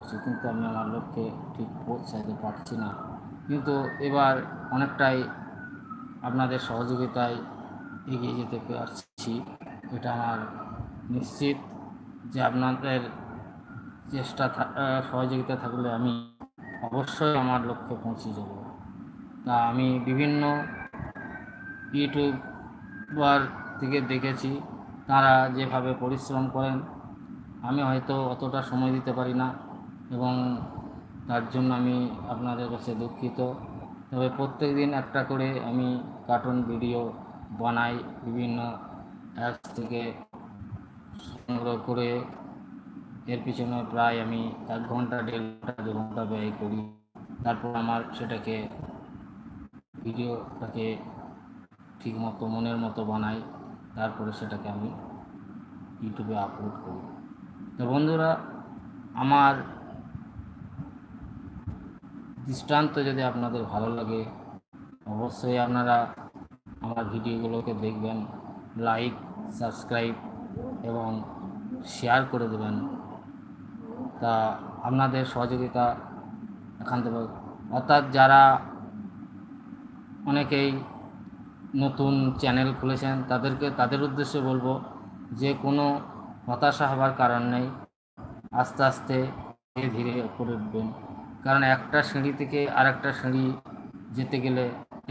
করছি, কিন্তু আমি আমার লক্ষ্যে ঠিক পৌঁছাতে পারছি না। কিন্তু এবার অনেকটাই আপনাদের সহযোগিতায় এগিয়ে যেতে পারছি, এটা আমার নিশ্চিত যে আপনাদের চেষ্টা সহযোগিতা থাকলে আমি অবশ্যই আমার লক্ষ্যে পৌঁছে যাব। তা আমি বিভিন্ন ইউটিউবার থেকে দেখেছি তারা যেভাবে পরিশ্রম করেন, আমি হয়তো অতটা সময় দিতে পারি না, এবং তার জন্য আমি আপনাদের কাছে দুঃখিত। তবে প্রত্যেক দিন একটা করে আমি কার্টুন ভিডিও বানাই, বিভিন্ন অ্যাপস থেকে সংগ্রহ করে। এর পিছনে প্রায় আমি 1 ঘন্টা, 1.5 ঘন্টা, 2 ঘন্টা ব্যয় করি। তারপর আমার সেটাকে ভিডিওটাকে ঠিকমতো মনের মতো বানাই, তারপরে সেটাকে আমি ইউটিউবে আপলোড করি। তো বন্ধুরা, আমার দৃষ্টান্ত যদি আপনাদের ভালো লাগে, অবশ্যই আপনারা আমার ভিডিওগুলোকে দেখবেন, লাইক, সাবস্ক্রাইব এবং শেয়ার করে দেবেন। তা আপনাদের সহযোগিতা এখান থেকে, অর্থাৎ যারা অনেকেই নতুন চ্যানেল খুলেছেন তাদের উদ্দেশ্যে বলবো যে কোনো হতাশা হবার কারণ নেই, আস্তে আস্তে ধীরে ধীরে উপরে উঠবেন। কারণ একটা সিঁড়ি থেকে আরেকটা সিঁড়ি যেতে গেলে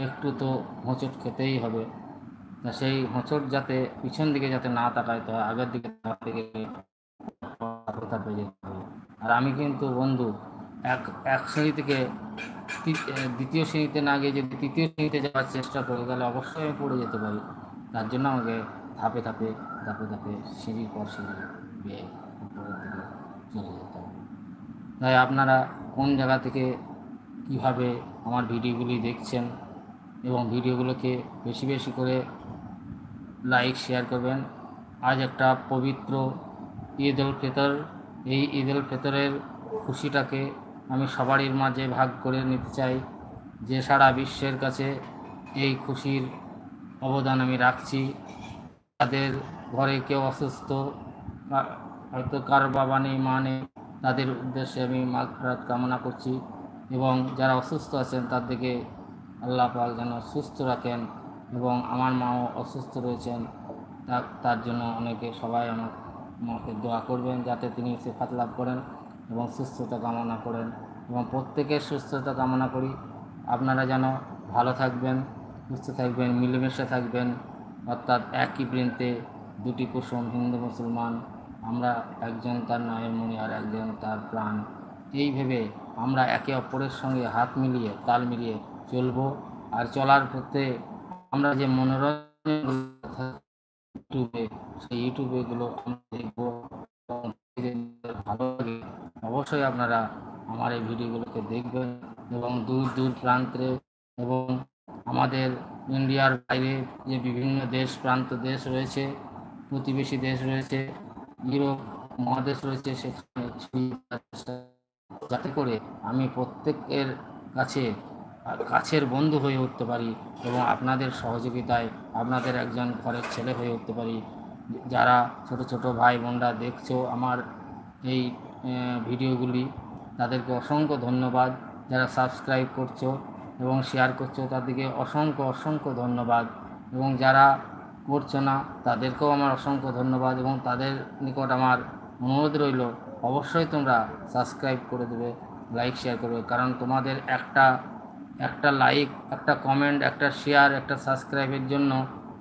একটু তো হোঁচট খেতেই হবে। তা সেই হোঁচট যাতে পিছন দিকে যাতে না তাকায়, তো আগের দিকে তাকাতে গেলে যেতে হবে। আর আমি কিন্তু বন্ধু এক সিঁড়ি থেকে দ্বিতীয় শ্রেণীতে না গিয়ে যদি তৃতীয় শ্রেণীতে যাওয়ার চেষ্টা করি, তাহলে অবশ্যই আমি পড়ে যেতে পারি। তার জন্য আমাকে ধাপে ধাপে ধাপে ধাপে সিঁড়ির পর সিঁড়ি বেয়ে উপরের দিকে চলে যেতে হবে। তাই আপনারা কোন জায়গা থেকে কীভাবে আমার ভিডিওগুলি দেখছেন, এবং ভিডিওগুলোকে বেশি বেশি করে লাইক, শেয়ার করবেন। আজ একটা পবিত্র ঈদ উল ফিতর, এই ঈদ উল ফিতরের খুশিটাকে আমি সবারই মাঝে ভাগ করে নিতে চাই, যে সারা বিশ্বের কাছে এই খুশির অবদান আমি রাখছি। তাদের ঘরে কেউ অসুস্থ, হয়তো কারো বাবা নেই, মা নেই, তাদের উদ্দেশ্যে আমি মাগফিরাত কামনা করছি, এবং যারা অসুস্থ আছেন তাদেরকে আল্লাহ পাক যেন সুস্থ রাখেন। এবং আমার মাও অসুস্থ রয়েছেন, তার জন্য সবাই আমাকে দোয়া করবেন যাতে তিনি শেফাত লাভ করেন এবং সুস্থতা কামনা করেন, এবং প্রত্যেকের সুস্থতা কামনা করি। আপনারা যেন ভালো থাকবেন, সুস্থ থাকবেন, মিলেমিশে থাকবেন, অর্থাৎ একই বৃন্তে দুটি কুসুম, হিন্দু মুসলমান, আমরা একজন তার নয়ের মণি আর একজন তার প্রাণ। এই ভেবে আমরা একে অপরের সঙ্গে হাত মিলিয়ে তাল মিলিয়ে চলবো। আর চলার পথে আমরা যে মনোরঞ্জন ইউটিউবে, সেই ইউটিউবেগুলো আমরা দেখবো, ভালো লাগে অবশ্যই আপনারা আমার এই ভিডিওগুলোকে দেখবেন, এবং দূর দূর প্রান্তে এবং আমাদের ইন্ডিয়ার বাইরে যে বিভিন্ন দেশ রয়েছে, প্রতিবেশী দেশ রয়েছে, ইউরোপ মহাদেশ রয়েছে, সেখানে যাতে করে আমি প্রত্যেকের কাছের বন্ধু হয়ে উঠতে পারি, এবং আপনাদের সহযোগিতায় আপনাদের একজন ঘরের ছেলে হয়ে উঠতে পারি। যারা ছোট ছোট ভাই বোনরা দেখছো আমার এই ভিডিওগুলি, তাদেরকে অসংখ্য ধন্যবাদ। যারা সাবস্ক্রাইব করছো এবং শেয়ার করছো, তাদেরকে অসংখ্য অসংখ্য ধন্যবাদ, এবং যারা করছো না তাদেরকেও আমার অসংখ্য ধন্যবাদ। এবং তাদের নিকট আমার অনুরোধ রইল, অবশ্যই তোমরা সাবস্ক্রাইব করে দেবে, লাইক শেয়ার করবে, কারণ তোমাদের একটা লাইক, একটা কমেন্ট, একটা শেয়ার, একটা সাবস্ক্রাইবের জন্য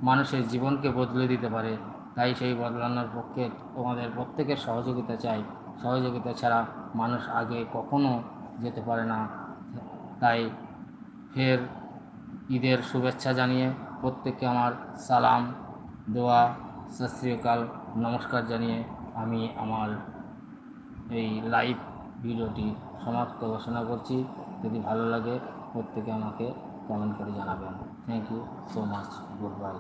মানুষের জীবনকে বদলে দিতে পারে। তাই সেই বদলানোর পক্ষে তোমাদের প্রত্যেকের সহযোগিতা চাই। সহযোগিতা ছাড়া মানুষ আগে কখনো যেতে পারে না। তাই ফের ঈদের শুভেচ্ছা জানিয়ে প্রত্যেককে আমার সালাম, দোয়া, সত শ্রী আকাল, নমস্কার জানিয়ে আমি আমার এই লাইভ ভিডিওটি সমাপ্ত ঘোষণা করছি। যদি ভালো লাগে প্রত্যেকে আমাকে কমেন্ট করে জানাবেন। Thank you so much, good bye.